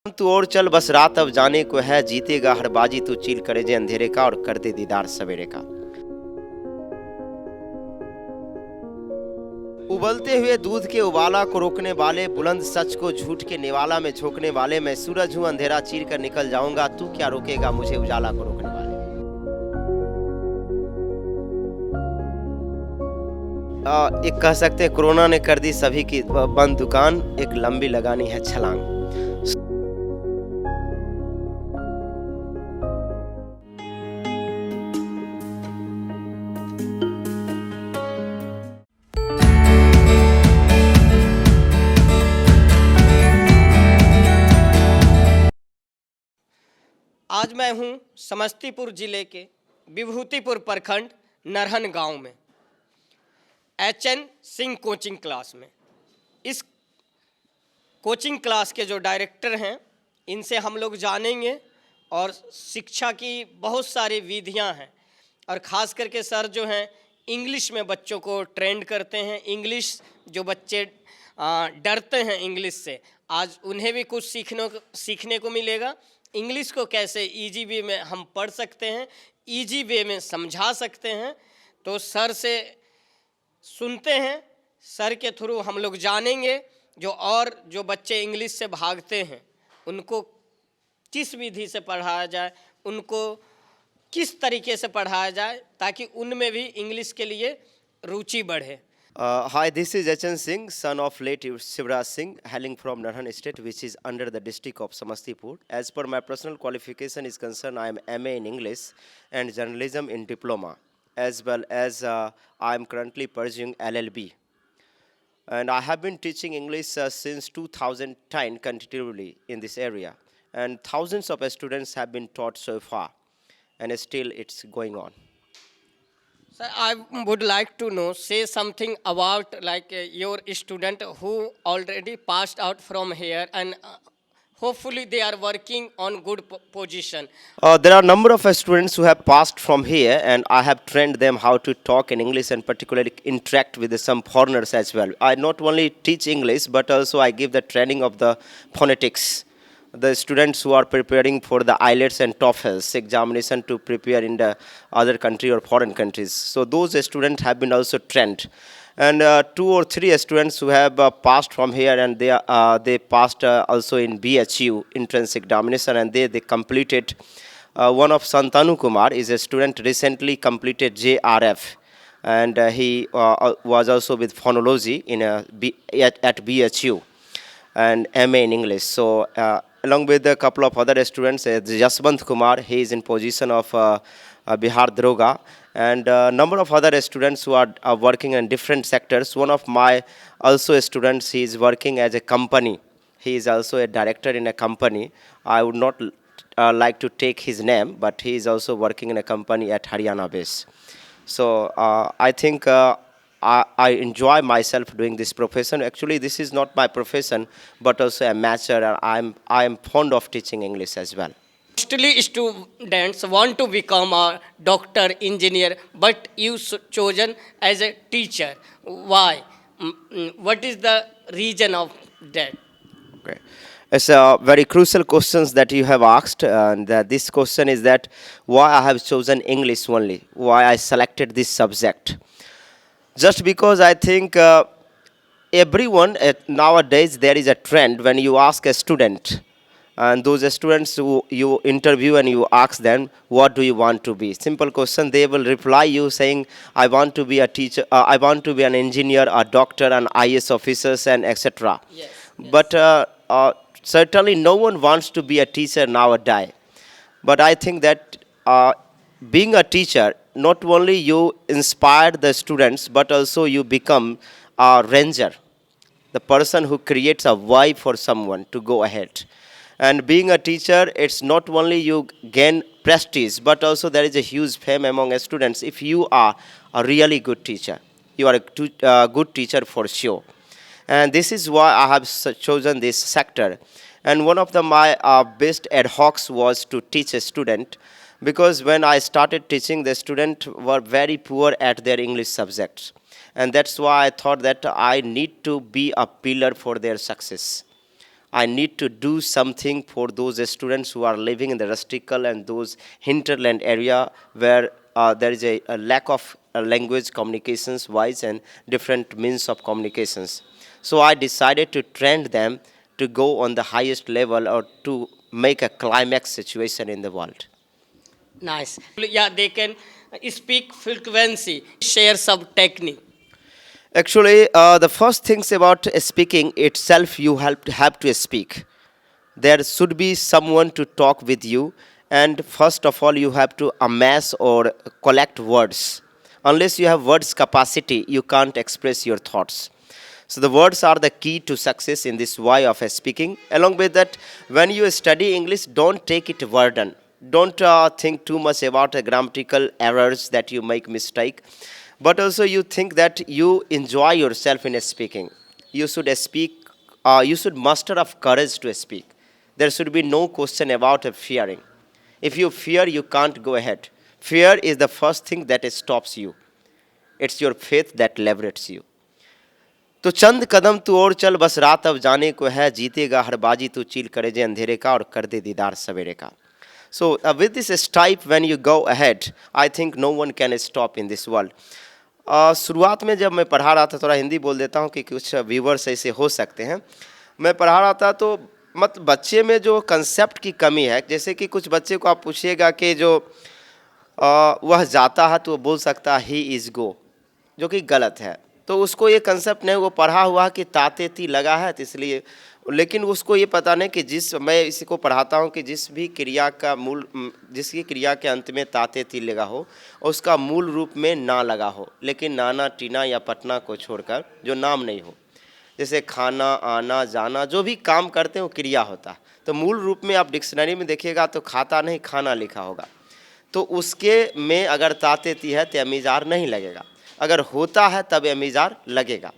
तू और चल बस रात अब जाने को है, जीतेगा हर बाजी तू चील करे जे अंधेरे का और कर दे दीदार सवेरे का। उबलते हुए दूध के उबाला को रोकने वाले, बुलंद सच को झूठ के निवाला में झोंकने वाले, मैं सूरज हूँ अंधेरा चीर कर निकल जाऊंगा, तू क्या रोकेगा मुझे उजाला को रोकने वाले। एक कह सकते हैं कोरोना ने कर दी सभी की बंद दुकान, एक लंबी लगानी है छलांग। आज मैं हूं समस्तीपुर जिले के विभूतिपुर प्रखंड नरहन गांव में HN सिंह कोचिंग क्लास में। इस कोचिंग क्लास के जो डायरेक्टर हैं इनसे हम लोग जानेंगे और शिक्षा की बहुत सारी विधियां हैं और ख़ास करके सर जो हैं इंग्लिश में बच्चों को ट्रेंड करते हैं। इंग्लिश जो बच्चे डरते हैं इंग्लिश से, आज उन्हें भी कुछ सीखने को मिलेगा। इंग्लिश को कैसे इजी वे में हम पढ़ सकते हैं, इजी वे में समझा सकते हैं। तो सर से सुनते हैं, सर के थ्रू हम लोग जानेंगे जो बच्चे इंग्लिश से भागते हैं उनको किस विधि से पढ़ाया जाए, उनको किस तरीके से पढ़ाया जाए ताकि उनमें भी इंग्लिश के लिए रुचि बढ़े। Hi, this is HN Singh, son of late Shivraj Singh, hailing from Narhan State, which is under the district of Samastipur. As per my personal qualification is concerned, I am MA in English and journalism in diploma, as well as I am currently pursuing LLB. And I have been teaching English since 2010 continually in this area. And thousands of students have been taught so far, and still it's going on. Sir, I would like to know, say something about your student who already passed out from here and hopefully they are working on good position. There are a number of students who have passed from here, and I have trained them how to talk in English and particularly interact with some foreigners as well. I not only teach English, but also I give the training of the phonetics. The students who are preparing for the IELTS and TOEFL examination to prepare in the other country or foreign countries. So those students have been also trained. And 2 or 3 students who have passed from here, and they passed also in BHU entrance examination, and they completed. One of Santanu Kumar is a student recently completed JRF, and he was also with phonology at BHU and MA in English. So along with a couple of other students, Jaswant Kumar, he is in position of Bihar Daroga, and a number of other students who are working in different sectors. One of my also students, he is working as a company. He is also a director in a company. I would not like to take his name, but he is also working in a company at Haryana base. So I think I enjoy myself doing this profession. Actually, this is not my profession, but also a mature, and I am fond of teaching English as well. Mostly students want to become a doctor, engineer, but you chosen as a teacher. Why? What is the reason of that? Okay. It's a very crucial questions that you have asked, and this question is that why I have chosen English only, why I selected this subject. Just because I think everyone nowadays there is a trend when you ask a student, and those students who you interview and you ask them what do you want to be, simple question, they will reply you saying I want to be a teacher, I want to be an engineer, a doctor, an IS officers, and etc. Yes. But certainly no one wants to be a teacher nowadays. But I think that being a teacher, not only you inspire the students, but also you become a ranger, the person who creates a why for someone to go ahead. And being a teacher, it's not only you gain prestige, but also there is a huge fame among students if you are a really good teacher. You are a good teacher for sure. And this is why I have chosen this sector. And one of my best ad hocs was to teach a student, because when I started teaching, the students were very poor at their English subjects. And that's why I thought that I need to be a pillar for their success. I need to do something for those students who are living in the rustical and those hinterland area where there is a lack of language communications wise and different means of communications. So I decided to train them to go on the highest level or to make a climax situation in the world. Nice. Yeah, they can speak frequency, share some technique. Actually, the first things about speaking itself, you have to speak. There should be someone to talk with you, and first of all, you have to amass or collect words. Unless you have words capacity, you can't express your thoughts. So the words are the key to success in this way of speaking. Along with that, when you study English, don't take it burden. Don't think too much about the grammatical errors that you make mistake, but also you think that you enjoy yourself in speaking. You should speak. You should muster of courage to speak. There should be no question about fearing. If you fear, you can't go ahead. Fear is the first thing that stops you. It's your faith that liberates you. तो चंद कदम तू और चल बस रात अब जाने को है जीतेगा हर बाजी तू चील करे जे अंधेरे का और कर दे दीदार सवेरे का so with this stripe when you go ahead I think no one can stop in this world शुरुआत में जब मैं पढ़ा रहा था थोड़ा हिंदी बोल देता हूँ कि कुछ व्यूवर्स ऐसे हो सकते हैं मैं पढ़ा रहा था तो मतलब बच्चे में जो कंसेप्ट की कमी है जैसे कि कुछ बच्चे को आप पूछिएगा कि जो वह जाता है तो वो बोल सकता है ही इज़ गो जो कि गलत है तो उसको ये कंसेप्ट नहीं वो पढ़ा हुआ कि ताते ती लगा है तो इसलिए लेकिन उसको ये पता नहीं कि जिस मैं इसी को पढ़ाता हूँ कि जिस भी क्रिया का मूल जिसकी क्रिया के अंत में ताते ती लगा हो उसका मूल रूप में ना लगा हो लेकिन नाना टीना या पटना को छोड़कर जो नाम नहीं हो जैसे खाना आना जाना जो भी काम करते हैं वो क्रिया होता है तो मूल रूप में आप डिक्शनरी में देखिएगा तो खाता नहीं खाना लिखा होगा तो उसके में अगर ताते ती है तो अमीजार नहीं लगेगा अगर होता है तब अमीजार लगेगा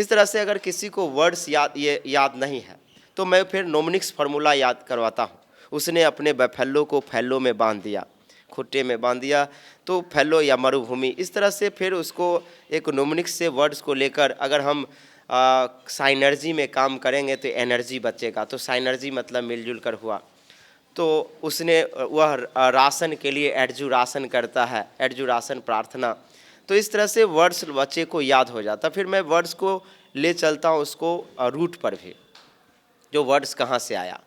इस तरह से अगर किसी को वर्ड्स याद नहीं है तो मैं फिर नोमनिक्स फार्मूला याद करवाता हूँ उसने अपने बफेलो को फैलो में बांध दिया खुट्टे में बांध दिया तो फैलो या मरुभूमि इस तरह से फिर उसको एक नोमनिक्स से वर्ड्स को लेकर अगर हम साइनर्जी में काम करेंगे तो एनर्जी बचेगा तो साइनर्जी मतलब मिलजुल कर हुआ तो उसने वह राशन के लिए एडजुरासन करता है एडजुरासन प्रार्थना तो इस तरह से वर्ड्स बच्चे को याद हो जाता फिर मैं वर्ड्स को ले चलता हूँ उसको रूट पर भी जो वर्ड्स कहाँ से आया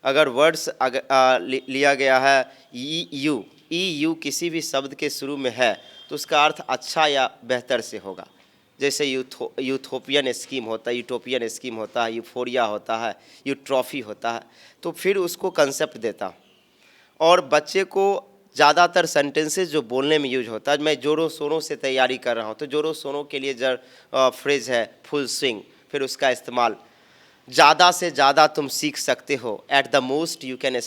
अगर वर्ड्स लिया गया है ई यू किसी भी शब्द के शुरू में है तो उसका अर्थ अच्छा या बेहतर से होगा जैसे यूथोपियन स्कीम होता है यूटोपियन स्कीम होता है यूफोरिया होता है यूट्रॉफी होता है तो फिर उसको कंसेप्ट देता हूँ और बच्चे को ज़्यादातर सेंटेंसेस जो बोलने में यूज होता है मैं जोरों शोरों से तैयारी कर रहा हूँ तो जोरों शोरों के लिए फ्रेज है फुल स्विंग फिर उसका इस्तेमाल ज़्यादा से ज़्यादा तुम सीख सकते हो at the most you can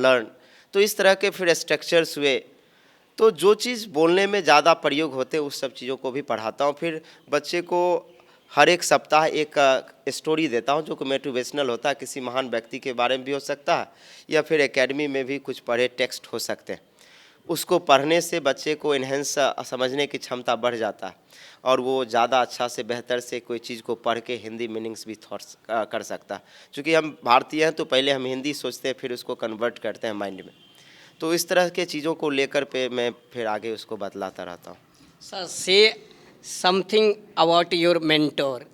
learn तो इस तरह के फिर स्ट्रक्चर्स हुए तो जो चीज़ बोलने में ज़्यादा प्रयोग होते उस सब चीज़ों को भी पढ़ाता हूँ फिर बच्चे को हर एक सप्ताह एक स्टोरी देता हूँ जो कि मोटिवेशनल होता है किसी महान व्यक्ति के बारे में भी हो सकता है या फिर एकेडमी में भी कुछ पढ़े टेक्स्ट हो सकते हैं उसको पढ़ने से बच्चे को इन्हेंस समझने की क्षमता बढ़ जाता है और वो ज़्यादा अच्छा से बेहतर से कोई चीज़ को पढ़ के हिंदी मीनिंग्स भी थॉट्स कर सकता है चूँकि हम भारतीय हैं तो पहले हम हिंदी सोचते हैं फिर उसको कन्वर्ट करते हैं माइंड में तो इस तरह के चीज़ों को लेकर पे मैं फिर आगे उसको बतलाता रहता हूँ सर से something about your mentor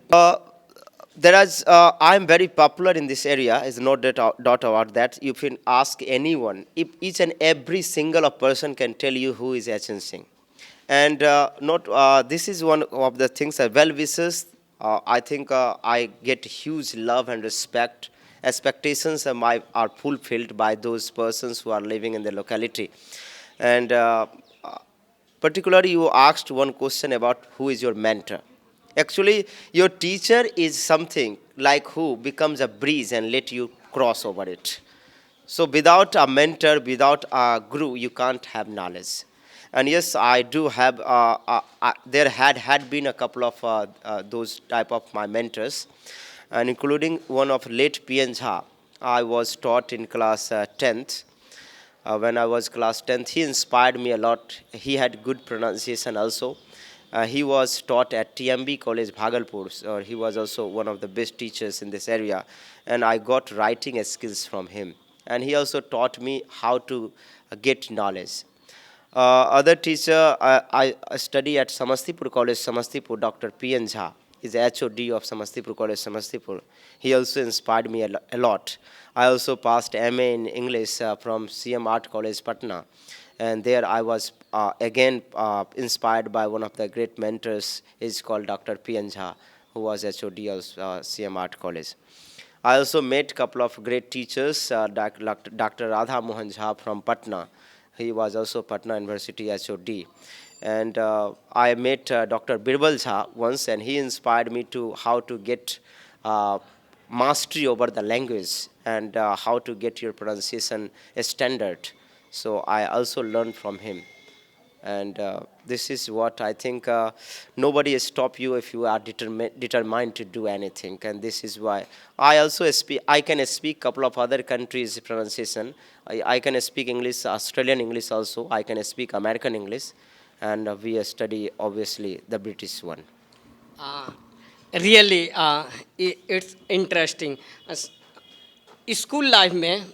there is I am very popular in this area is no doubt about that you can ask anyone if each and every single person can tell you who is Achin Singh and not this is one of the things well wishes I think I get huge love and respect expectations are fulfilled by those persons who are living in the locality and particularly you asked one question about who is your mentor. Actually, your teacher is something like who becomes a breeze and let you cross over it. So without a mentor, without a guru, you can't have knowledge. And yes, I do have, there had been a couple of those type of my mentors, and including one of late P.N. Jha. I was taught in class 10th. When I was class 10th, he inspired me a lot. He had good pronunciation also. He was taught at TMB College, Bhagalpur. So he was also one of the best teachers in this area, and I got writing skills from him. And he also taught me how to get knowledge. Other teacher, I study at Samastipur College, Samastipur, Dr. P.N. Jha is HOD of Samastipur College, Samastipur. He also inspired me a lot. I also passed MA in English from CM Art College, Patna. And there I was again inspired by one of the great mentors. He's called Dr. P.N. Jha, who was HOD of CM Art College. I also met a couple of great teachers, Dr. Radha Mohan Jha from Patna. He was also Patna University HOD. And I met Dr. Birbal Jha once, and he inspired me to how to get uh, mastery over the language and how to get your pronunciation standard. So I also learned from him. And this is what I think nobody stop you if you are determined to do anything. And this is why I also speak. I can speak couple of other countries pronunciation. I can speak English, Australian English also. I can speak American English, and we study obviously the British one. Uh, Really, it's interesting. School life में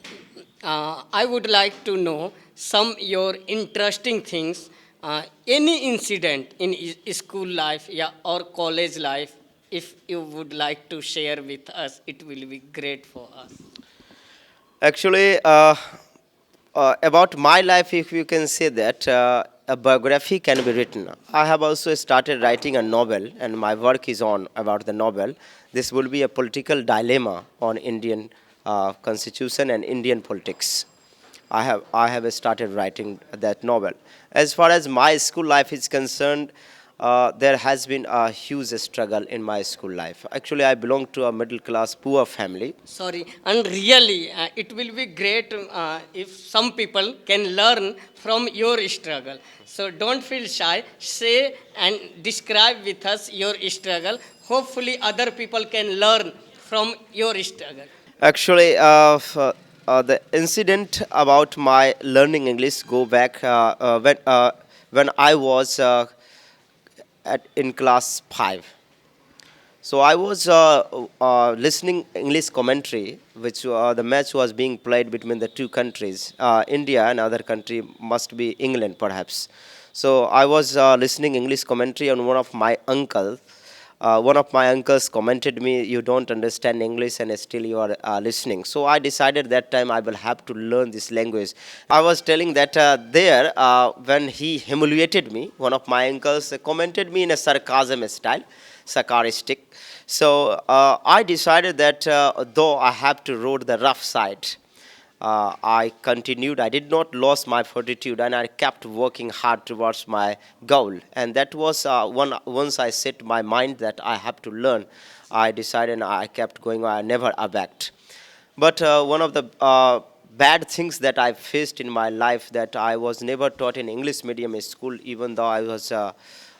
I would like to know some your interesting things. Any incident in school life or college life, if you would like to share with us, it will be great for us. Actually, about my life, if you can say that, a biography can be written. I have also started writing a novel, and my work is on about the novel. This will be a political dilemma on Indian constitution and Indian politics. I have started writing that novel. As far as my school life is concerned, there has been a huge struggle in my school life. Actually, I belong to a middle class poor family. Sorry, and really, it will be great if some people can learn from your struggle. So don't feel shy. Say and describe with us your struggle. Hopefully, other people can learn from your struggle. Actually, the incident about my learning English go back when I was in class 5. So I was listening English commentary, which the match was being played between the two countries, India and other country must be England perhaps. So I was listening English commentary on one of my uncles. One of my uncles commented me, "You don't understand English and still you are listening." So I decided that time I will have to learn this language. I was telling that there when he humiliated me, one of my uncles commented me in a sarcasm style, sarcastic. So I decided that though I have to road the rough side, I continued. I did not lose my fortitude, and I kept working hard towards my goal. And that was once I set my mind that I have to learn. I decided, and I kept going. I never abacked. But one of the bad things that I faced in my life that I was never taught in English medium school, even though I was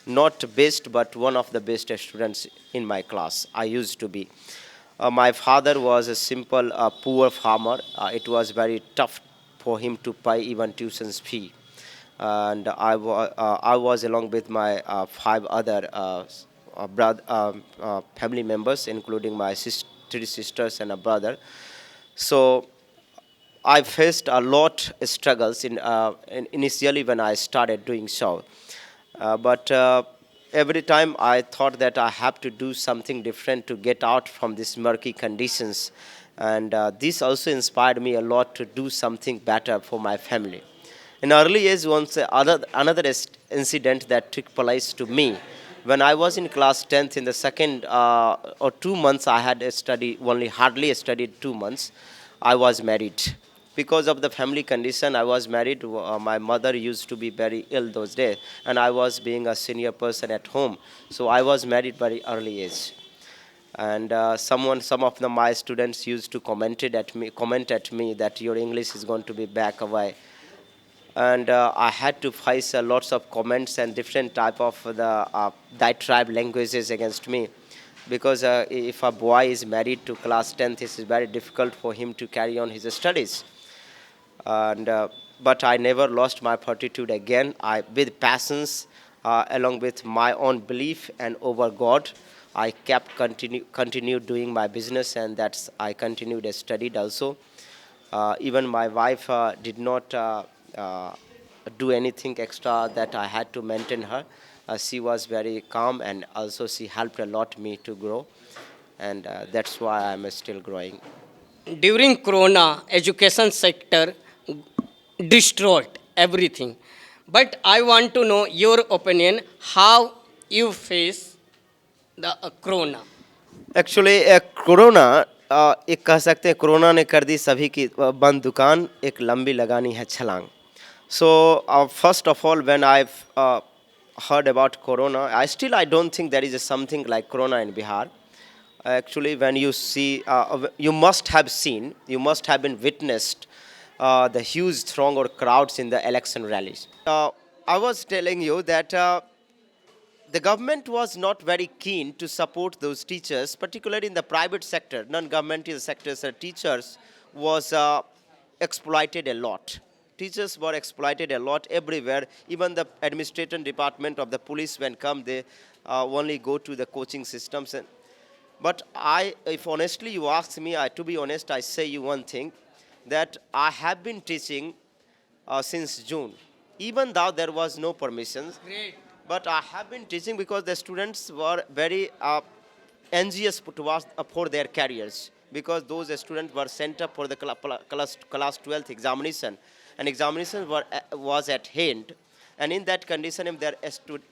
not best, but one of the best students in my class. I used to be. My father was a simple, poor farmer. It was very tough for him to pay even tuition fee. And I was along with my five other family members, including my three sisters and a brother. So I faced a lot of struggles initially when I started doing so. But every time I thought that I have to do something different to get out from these murky conditions. And this also inspired me a lot to do something better for my family. In early age, once another incident that took place to me when I was in class 10th in the second or 2 months I had studied only hardly studied 2 months. I was married because of the family condition. I was married. My mother used to be very ill those days, and I was being a senior person at home. So I was married very early age. And some of my students used to comment at me that your English is going to be back away. And I had to face lots of comments and different type of the diatribe languages against me, because if a boy is married to class 10th, it is very difficult for him to carry on his studies. And but I never lost my fortitude again. I with passions along with my own belief and over God. I kept continued doing my business, and that's I continued and studied also. Even my wife did not do anything extra that I had to maintain her. She was very calm, and also she helped a lot me to grow, and that's why I'm still growing. During Corona, education sector destroyed everything. But I want to know your opinion, how you face the Corona. Actually corona एक कह सकते हैं corona ने कर दी सभी की बंद दुकान एक लंबी लगानी है छलांग so first of all when I heard about corona I don't think there is something like corona in Bihar actually when you see you must have been witnessed the huge throng or crowds in the election rallies I was telling you that the government was not very keen to support those teachers, particularly in the private sector, non-governmental sectors. Teachers was exploited a lot. Teachers were exploited a lot everywhere. Even the administration department of the police, when come, they only go to the coaching systems. But if honestly you ask me, to be honest, I say you one thing that I have been teaching since June, even though there was no permissions. Great. But I have been teaching because the students were very anxious towards for their careers because those students were sent up for the class 12th examination and examination was at hand and in that condition if their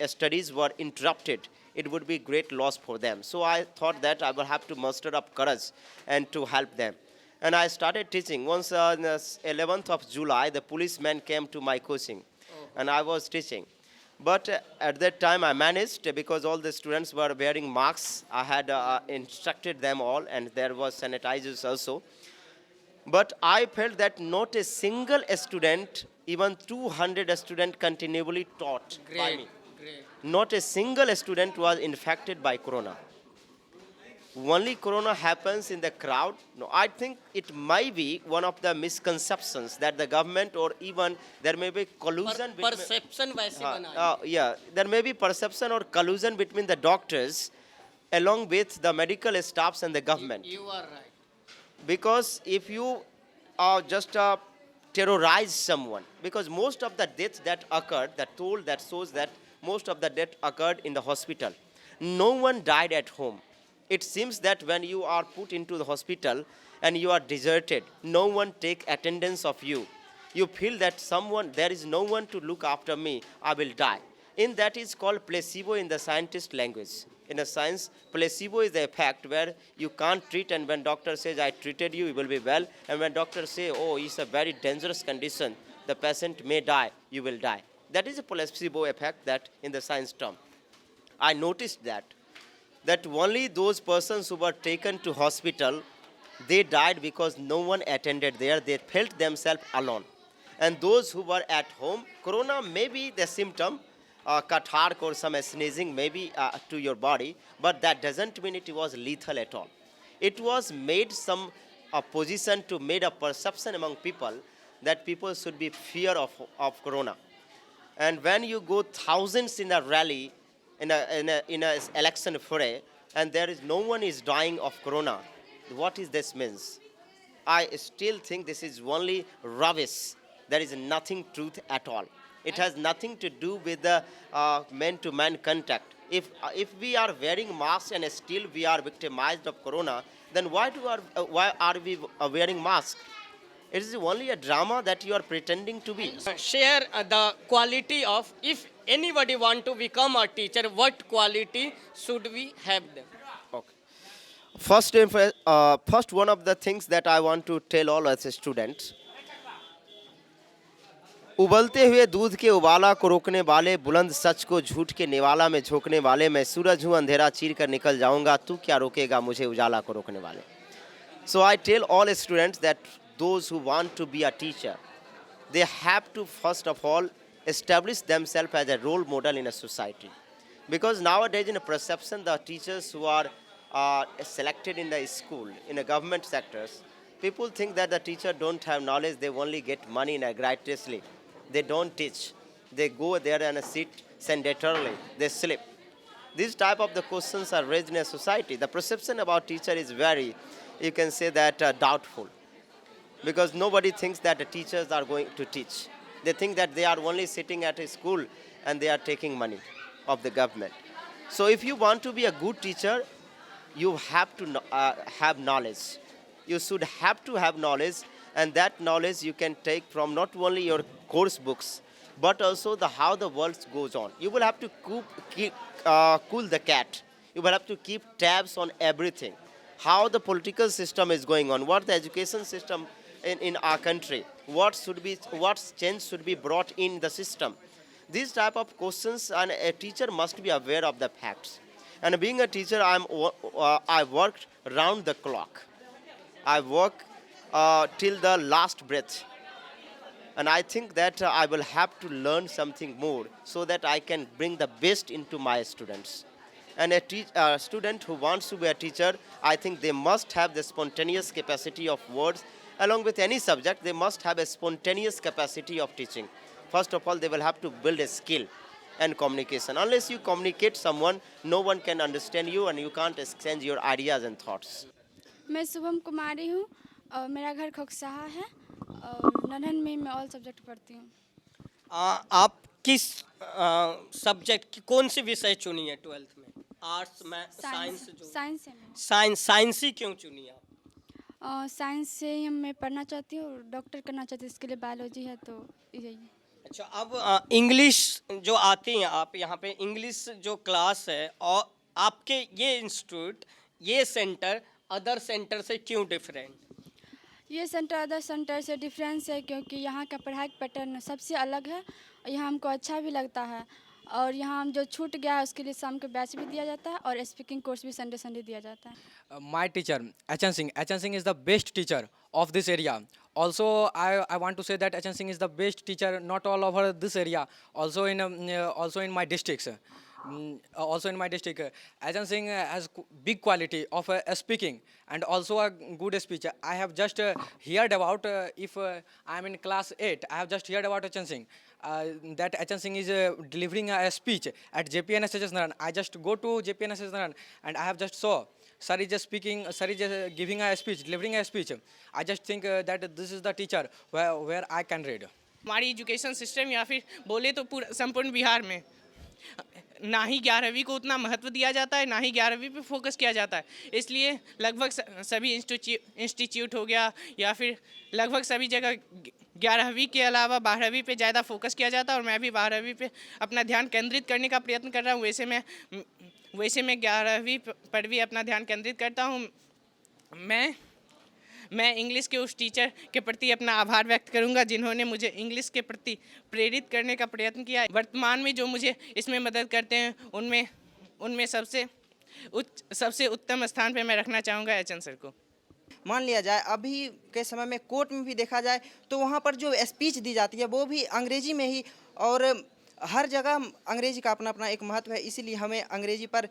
studies were interrupted it would be great loss for them so I thought that I will have to muster up courage and to help them and I started teaching once on the 11th of July the policeman came to my coaching and I was teaching but at that time, I managed because all the students were wearing masks. I had instructed them all, and there was sanitizers also. But I felt that not a single student, even 200 students, continually taught by me. Great. Not a single student was infected by corona. Only corona happens in the crowd. No, I think it might be one of the misconceptions that the government or even there may be collusion between Perception वैसे बना है. yeah, there may be perception or collusion between the doctors along with the medical staffs and the government. You are right. Because if you just terrorize someone, because most of the deaths that occurred, that shows that most of the death occurred in the hospital. No one died at home. It seems that when you are put into the hospital and you are deserted, no one take attendance of you. You feel that there is no one to look after me, I will die. In that is called placebo in the scientist language. In a science, placebo is the effect where you can't treat and when doctor says, I treated you, you will be well. And when doctor say, oh, it's a very dangerous condition, the patient may die, you will die. That is a placebo effect that in the science term. I noticed that only those persons who were taken to hospital, they died because no one attended there. They felt themselves alone. And those who were at home, corona may be the symptom, catarrh or some sneezing maybe to your body, but that doesn't mean it was lethal at all. It was made some position to made a perception among people that people should be fear of corona. And when you go thousands in a rally, in a election foray, and there is no one is dying of corona, what is this means? I still think this is only rubbish. There is nothing truth at all. It has nothing to do with the man-to-man contact. If we are wearing masks and still we are victimized of corona, then why are we wearing masks? It is only a drama that you are pretending to be. Share the quality of, if anybody want to become a teacher, what quality should we have them? Okay. First, one of the things that I want to tell all as students, उबलते हुए दूध के उबाला को रोकने वाले, बुलंद सच को झूठ के निवाला में झोंकने वाले, मैं सूरज हूँ अंधेरा चीर कर निकल जाऊंगा, तू क्या रोकेगा मुझे उजाला को रोकने वाले. So I tell all students that those who want to be a teacher, they have to first of all establish themselves as a role model in a society. Because nowadays in a perception, the teachers who are selected in the school, in the government sectors, people think that the teacher don't have knowledge, they only get money gratuitously. They don't teach. They go there and sit sedentarily, they sleep. These type of the questions are raised in a society. The perception about teacher is very, you can say that doubtful, because nobody thinks that the teachers are going to teach. They think that they are only sitting at a school and they are taking money of the government. So if you want to be a good teacher, you have to have knowledge. You should have to have knowledge, and that knowledge you can take from not only your course books, but also the how the world goes on. You will have to cool the cat. You will have to keep tabs on everything. How the political system is going on, what the education system in our country, what change should be brought in the system. These type of questions, and a teacher must be aware of the facts. And being a teacher, I worked round the clock. I work till the last breath. And I think that I will have to learn something more so that I can bring the best into my students. And a student who wants to be a teacher, I think they must have the spontaneous capacity of words. Along with any subject, they must have a spontaneous capacity of teaching. First of all, they will have to build a skill and communication. Unless you communicate someone, no one can understand you and you can't exchange your ideas and thoughts. मैं शुभम कुमारी हूँ और मेरा घर खोकसाहा है और नन्हन में मैं all subject पढ़ती हूँ। आप किस सब्जेक्ट की कौन सी विषय चुनी है 12th में? आर्ट्स में, साइंस? साइंस है साइंस ही क्यों चुनी आप? साइंस से ही मैं पढ़ना चाहती हूँ, डॉक्टर करना चाहती हूँ, इसके लिए बायोलॉजी है तो यही है। अच्छा, अब इंग्लिश जो आती हैं, आप यहाँ पे इंग्लिश जो क्लास है, और आपके ये इंस्टीट्यूट, ये सेंटर अदर सेंटर से क्यों डिफरेंट? ये सेंटर अदर सेंटर से डिफरेंस है क्योंकि यहाँ का पढ़ाई पैटर्न सबसे अलग है। यहाँ हमको अच्छा भी लगता है और यहाँ हम जो छूट गया है उसके लिए शाम के बैच भी दिया जाता है और स्पीकिंग कोर्स भी संडे संडे दिया जाता है। My teacher, Achan Singh is the best teacher of this area. Also, I want to say that Achan Singh is the best teacher not all over this area, also in my districts. Also in my district, Achan Singh has big quality of speaking and also a good speech. I have just heard about, if I am in class 8, I have just heard about Achan Singh. That Achan Singh is delivering a speech at JPNSS Naran. I just go to JPNSS Naran and I have just saw sir is just speaking, sir is just giving a speech, delivering a speech. I just think that this is the teacher where I can read. हमारी education system या फिर बोले तो पूरा संपूर्ण बिहार में ना ही 11वीं को उतना महत्व दिया जाता है, ना ही 11वीं पे फोकस किया जाता है। इसलिए लगभग सभी इंस्टीट्यूट हो गया या फिर लगभग सभी जगह 11वीं के अलावा 12वीं पे ज़्यादा फोकस किया जाता है और मैं भी 12वीं पे अपना ध्यान केंद्रित करने का प्रयत्न कर रहा हूँ। वैसे मैं 11वीं पर भी अपना ध्यान केंद्रित करता हूँ। मैं इंग्लिश के उस टीचर के प्रति अपना आभार व्यक्त करूंगा जिन्होंने मुझे इंग्लिश के प्रति प्रेरित करने का प्रयत्न किया। वर्तमान में जो मुझे इसमें मदद करते हैं उनमें सबसे उत्तम स्थान पे मैं रखना चाहूँगा एचएन सर को। मान लिया जाए अभी के समय में कोर्ट में भी देखा जाए तो वहाँ पर जो स्पीच दी जाती है वो भी अंग्रेजी में ही, और हर जगह अंग्रेजी का अपना अपना एक महत्व है। इसीलिए हमें अंग्रेजी पर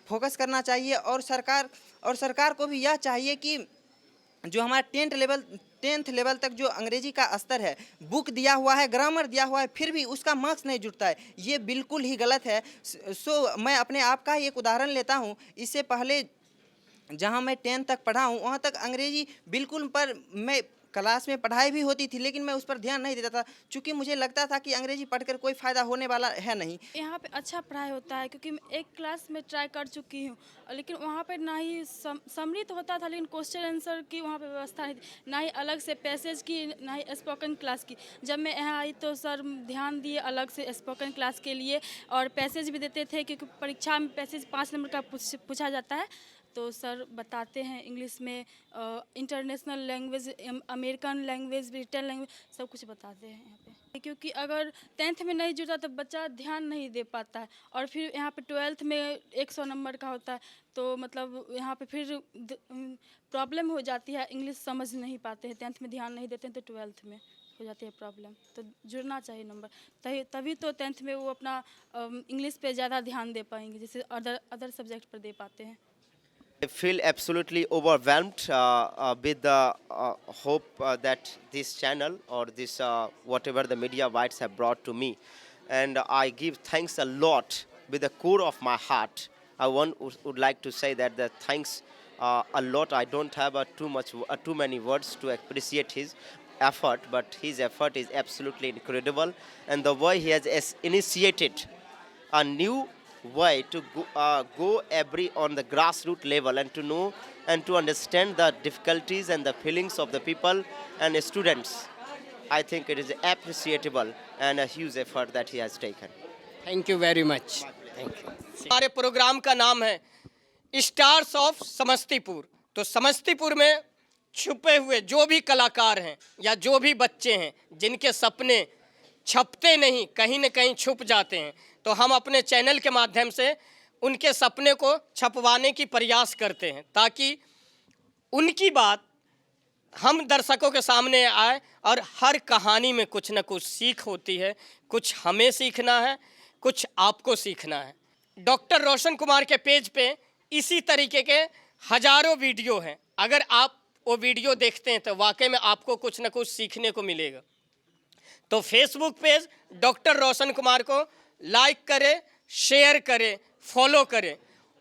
फोकस करना चाहिए और सरकार को भी यह चाहिए कि जो हमारा 10th लेवल तक जो अंग्रेजी का स्तर है, बुक दिया हुआ है, ग्रामर दिया हुआ है, फिर भी उसका मार्क्स नहीं जुड़ता है, ये बिल्कुल ही गलत है। मैं अपने आप का ही एक उदाहरण लेता हूँ। इससे पहले जहाँ मैं 10th तक पढ़ा हूँ वहाँ तक अंग्रेजी बिल्कुल पर मैं क्लास में पढ़ाई भी होती थी लेकिन मैं उस पर ध्यान नहीं देता था क्योंकि मुझे लगता था कि अंग्रेजी पढ़कर कोई फ़ायदा होने वाला है नहीं। यहाँ पे अच्छा पढ़ाई होता है क्योंकि मैं एक क्लास में ट्राई कर चुकी हूँ लेकिन वहाँ पे ना ही समृद्ध होता था लेकिन क्वेश्चन आंसर की वहाँ पे व्यवस्था नहीं थी, ना ही अलग से पैसेज की, ना ही स्पोकन क्लास की। जब मैं यहाँ आई तो सर ध्यान दिए अलग से स्पोकन क्लास के लिए और पैसेज भी देते थे क्योंकि परीक्षा में पैसेज 5 नंबर का पूछा जाता है तो सर बताते हैं इंग्लिश में, international language, American language, Britain language सब कुछ बताते हैं यहाँ पे। क्योंकि अगर 10th में नहीं जुड़ा तो बच्चा ध्यान नहीं दे पाता है और फिर यहाँ पे 12th में 100 नंबर का होता है तो मतलब यहाँ पे फिर प्रॉब्लम हो जाती है, इंग्लिश समझ नहीं पाते हैं, 10th में ध्यान नहीं देते हैं तो 12th में हो जाती है प्रॉब्लम। तो जुड़ना चाहिए नंबर, तभी तो 10th में वो अपना इंग्लिश पे ज़्यादा ध्यान दे पाएंगे जैसे अदर सब्जेक्ट पर दे पाते हैं। I feel absolutely overwhelmed with the hope that this channel or this whatever the media rights have brought to me and I give thanks a lot with the core of my heart. I would like to say that the thanks a lot. I don't have too many words to appreciate his effort, but his effort is absolutely incredible, and the way he has initiated a new way to go on the grassroots level and to know and to understand the difficulties and the feelings of the people and the students. I think it is appreciable and a huge effort that he has taken. Thank you very much, thank you. हमारे programme का नाम है stars of Samastipur. तो समस्तीपुर में छुपे हुए जो भी कलाकार हैं या जो भी बच्चे हैं जिनके सपने छपते नहीं, कहीं न कहीं छुप जाते हैं, तो हम अपने चैनल के माध्यम से उनके सपने को छपवाने की प्रयास करते हैं ताकि उनकी बात हम दर्शकों के सामने आए और हर कहानी में कुछ न कुछ सीख होती है, कुछ हमें सीखना है, कुछ आपको सीखना है। डॉक्टर रोशन कुमार के पेज पे इसी तरीके के हजारों वीडियो हैं। अगर आप वो वीडियो देखते हैं तो वाकई में आपको कुछ न कुछ सीखने को मिलेगा। तो Facebook page doctor Roshan Kumar को लाइक करें, शेयर करें, फॉलो करें।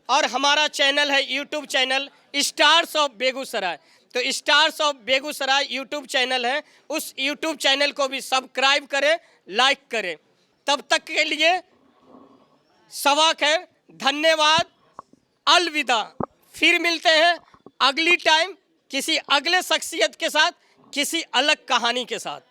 और हमारा चैनल है YouTube channel stars of Begusarai. तो stars of Begusarai YouTube channel है, उस यूट्यूब चैनल को भी सब्सक्राइब करें, लाइक करें। तब तक के लिए सवा खैर, धन्यवाद, अलविदा। फिर मिलते हैं अगली टाइम किसी अगले शख्सियत के साथ, किसी अलग कहानी के साथ।